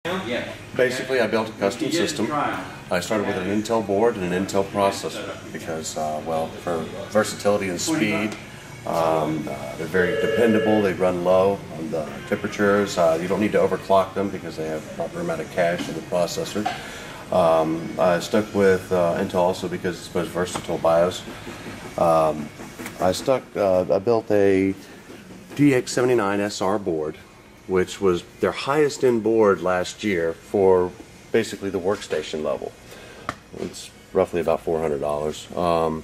Basically, I built a custom system. I started with an Intel board and an Intel processor because, well, for versatility and speed, they're very dependable. They run low on the temperatures. You don't need to overclock them because they have a proper amount of cache in the processor. I stuck with Intel also because it's the most versatile BIOS. I built a DX79 SR board, which was their highest end board last year for basically the workstation level. It's roughly about $400.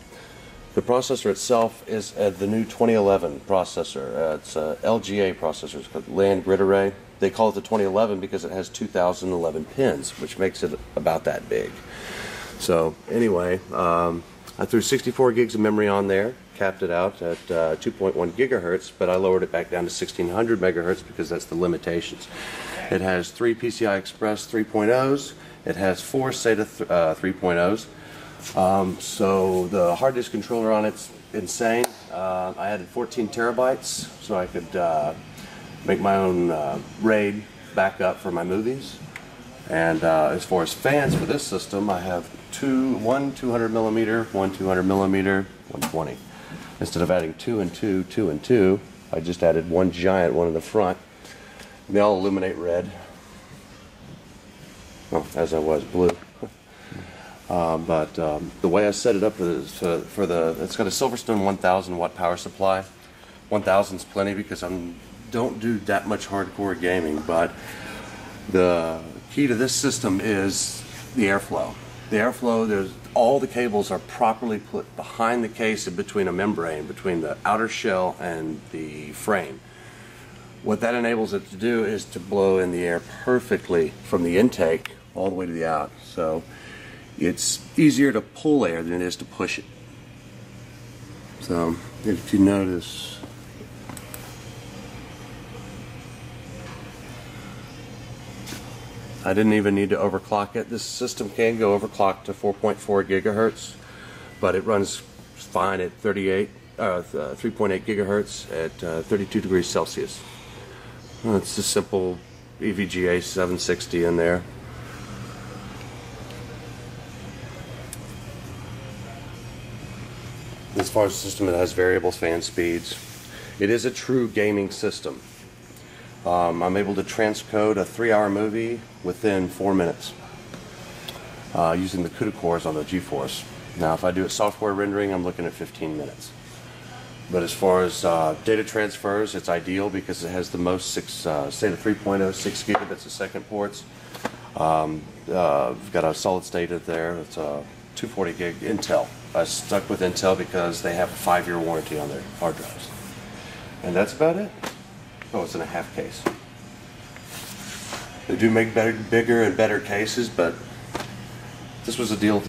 The processor itself is the new 2011 processor. It's a LGA processor. It's called Land Grid Array. They call it the 2011 because it has 2011 pins, which makes it about that big. So anyway, I threw 64 gigs of memory on there, capped it out at 2.1 gigahertz, but I lowered it back down to 1600 megahertz because that's the limitations. It has 3 PCI Express 3.0s. It has 4 SATA 3.0s. So the hard disk controller on it's insane. I added 14 terabytes so I could make my own RAID backup for my movies. And as far as fans for this system, I have one 200 millimeter, one 200 millimeter, 120. Instead of adding 2 and 2, 2 and 2, I just added one giant one in the front. They all illuminate red. Well, as I was blue. But the way I set it up is it's got a Silverstone 1000 watt power supply. 1000 is plenty because I don't do that much hardcore gaming, but the key to this system is the airflow. The airflow, all the cables are properly put behind the case and between a membrane, between the outer shell and the frame. What that enables it to do is to blow in the air perfectly from the intake all the way to the out. So it's easier to pull air than it is to push it. So if you notice, I didn't even need to overclock it. This system can go overclocked to 4.4 gigahertz, but it runs fine at 3.8 gigahertz at 32 degrees Celsius. It's a simple EVGA 760 in there. As far as the system, it has variable fan speeds. It is a true gaming system. I'm able to transcode a 3-hour movie within 4 minutes using the CUDA cores on the GeForce. Now if I do it software rendering, I'm looking at 15 minutes. But as far as data transfers, it's ideal because it has the most SATA 3.0 6 gigabits a second ports. We've got a solid state in there. It's a 240 gig Intel. I stuck with Intel because they have a 5-year warranty on their hard drives. And that's about it. Oh, it's in a half case. They do make bigger and better cases, but this was a deal